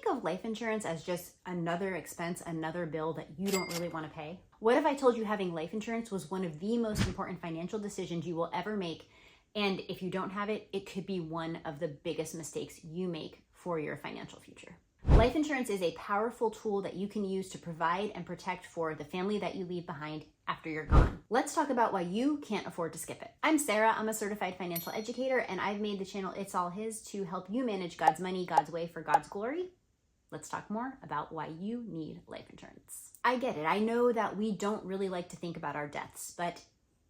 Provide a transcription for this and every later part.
think of life insurance as just another expense, another bill that you don't really want to pay? What if I told you having life insurance was one of the most important financial decisions you will ever make? And if you don't have it, it could be one of the biggest mistakes you make for your financial future. Life insurance is a powerful tool that you can use to provide and protect for the family that you leave behind after you're gone. Let's talk about why you can't afford to skip it. I'm Sarah, I'm a certified financial educator, and I've made the channel It's All His to help you manage God's money, God's way for God's glory. Let's talk more about why you need life insurance. I get it. I know that we don't really like to think about our deaths, but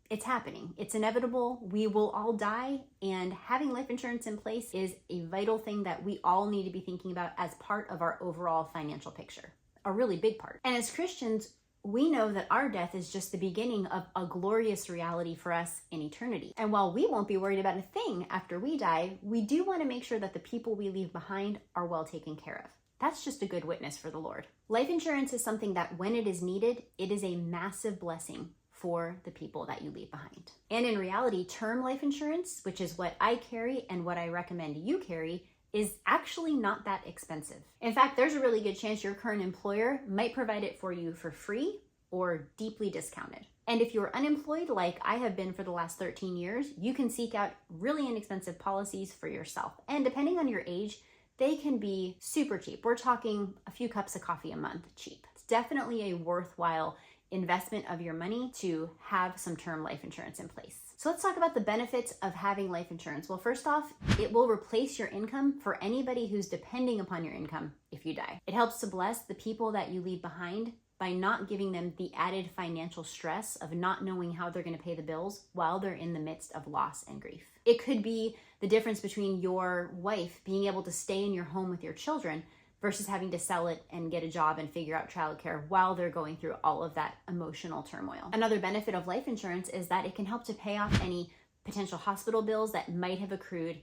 it's happening. It's inevitable. We will all die, and having life insurance in place is a vital thing that we all need to be thinking about as part of our overall financial picture, a really big part. And as Christians, we know that our death is just the beginning of a glorious reality for us in eternity. And while we won't be worried about a thing after we die, we do want to make sure that the people we leave behind are well taken care of. That's just a good witness for the Lord. Life insurance is something that when it is needed, it is a massive blessing for the people that you leave behind. And in reality, term life insurance, which is what I carry and what I recommend you carry, is actually not that expensive. In fact, there's a really good chance your current employer might provide it for you for free or deeply discounted. And if you're unemployed, like I have been for the last 13 years, you can seek out really inexpensive policies for yourself. And depending on your age, they can be super cheap. We're talking a few cups of coffee a month cheap. It's definitely a worthwhile investment of your money to have some term life insurance in place. So let's talk about the benefits of having life insurance. Well, first off, it will replace your income for anybody who's depending upon your income if you die. It helps to bless the people that you leave behind by not giving them the added financial stress of not knowing how they're going to pay the bills while they're in the midst of loss and grief. It could be the difference between your wife being able to stay in your home with your children versus having to sell it and get a job and figure out childcare while they're going through all of that emotional turmoil. Another benefit of life insurance is that it can help to pay off any potential hospital bills that might have accrued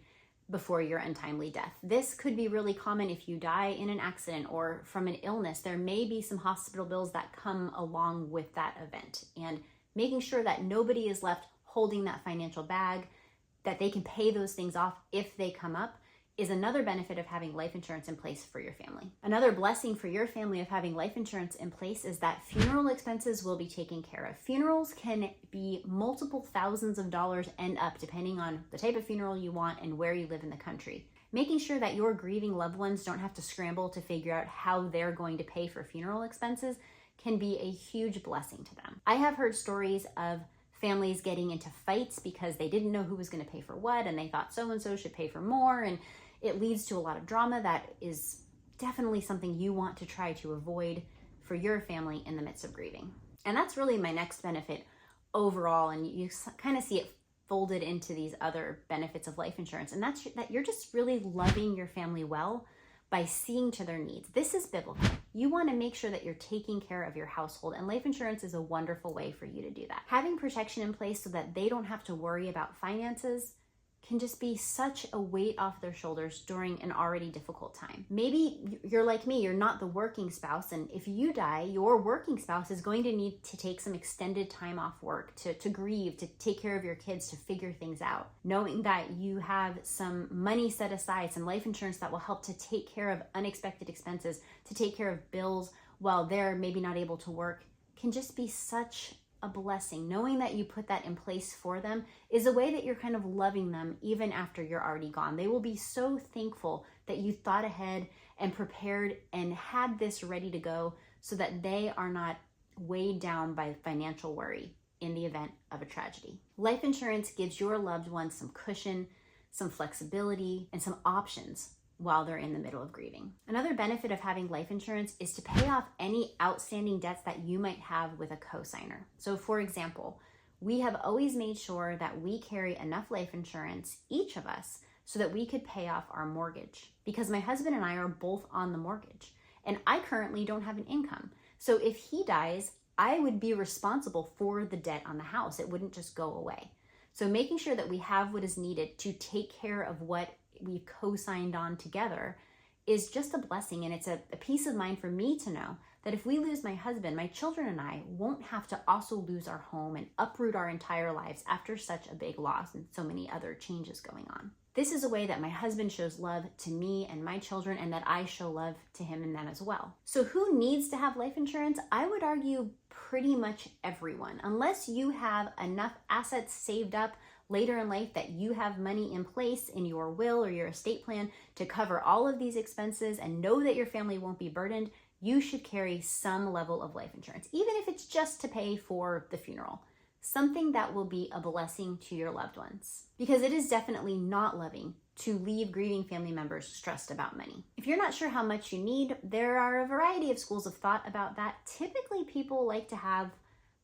before your untimely death. This could be really common if you die in an accident or from an illness. There may be some hospital bills that come along with that event, and making sure that nobody is left holding that financial bag, that they can pay those things off if they come up, is another benefit of having life insurance in place for your family. Another blessing for your family of having life insurance in place is that funeral expenses will be taken care of. Funerals can be multiple thousands of dollars and up depending on the type of funeral you want and where you live in the country. Making sure that your grieving loved ones don't have to scramble to figure out how they're going to pay for funeral expenses can be a huge blessing to them. I have heard stories of families getting into fights because they didn't know who was going to pay for what, and they thought so-and-so should pay for more, and it leads to a lot of drama that is definitely something you want to try to avoid for your family in the midst of grieving. And that's really my next benefit overall, and you kind of see it folded into these other benefits of life insurance, and that's that you're just really loving your family well by seeing to their needs. This is biblical. You want to make sure that you're taking care of your household, and life insurance is a wonderful way for you to do that. Having protection in place so that they don't have to worry about finances can just be such a weight off their shoulders during an already difficult time. Maybe you're like me, you're not the working spouse, and if you die, your working spouse is going to need to take some extended time off work to grieve, to take care of your kids, to figure things out. Knowing that you have some money set aside, some life insurance that will help to take care of unexpected expenses, to take care of bills while they're maybe not able to work, can just be such a blessing. Knowing that you put that in place for them is a way that you're kind of loving them even after you're already gone. They will be so thankful that you thought ahead and prepared and had this ready to go so that they are not weighed down by financial worry in the event of a tragedy. Life insurance gives your loved ones some cushion, some flexibility, and some options while they're in the middle of grieving. Another benefit of having life insurance is to pay off any outstanding debts that you might have with a cosigner. So for example, we have always made sure that we carry enough life insurance, each of us, so that we could pay off our mortgage, because my husband and I are both on the mortgage, and I currently don't have an income. So if he dies, I would be responsible for the debt on the house. It wouldn't just go away. So making sure that we have what is needed to take care of what we've co-signed on together is just a blessing. And it's a peace of mind for me to know that if we lose my husband, my children and I won't have to also lose our home and uproot our entire lives after such a big loss and so many other changes going on. This is a way that my husband shows love to me and my children, and that I show love to him and them as well. So who needs to have life insurance? I would argue pretty much everyone. Unless you have enough assets saved up later in life that you have money in place in your will or your estate plan to cover all of these expenses and know that your family won't be burdened, you should carry some level of life insurance, even if it's just to pay for the funeral. Something that will be a blessing to your loved ones. Because it is definitely not loving to leave grieving family members stressed about money. If you're not sure how much you need, there are a variety of schools of thought about that. Typically, people like to have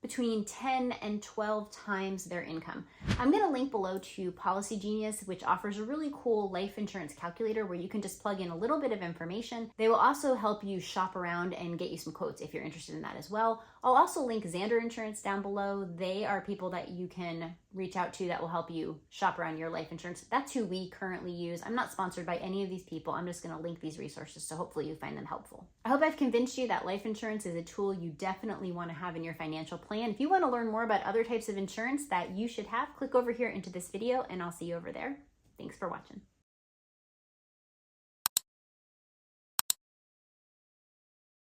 between 10 and 12 times their income. I'm gonna link below to Policy Genius, which offers a really cool life insurance calculator where you can just plug in a little bit of information. They will also help you shop around and get you some quotes if you're interested in that as well. I'll also link Zander Insurance down below. They are people that you can reach out to that will help you shop around your life insurance. That's who we currently use. I'm not sponsored by any of these people. I'm just gonna link these resources, so hopefully you find them helpful. I hope I've convinced you that life insurance is a tool you definitely wanna have in your financial plan. If you wanna learn more about other types of insurance that you should have, click over here into this video and I'll see you over there. Thanks for watching.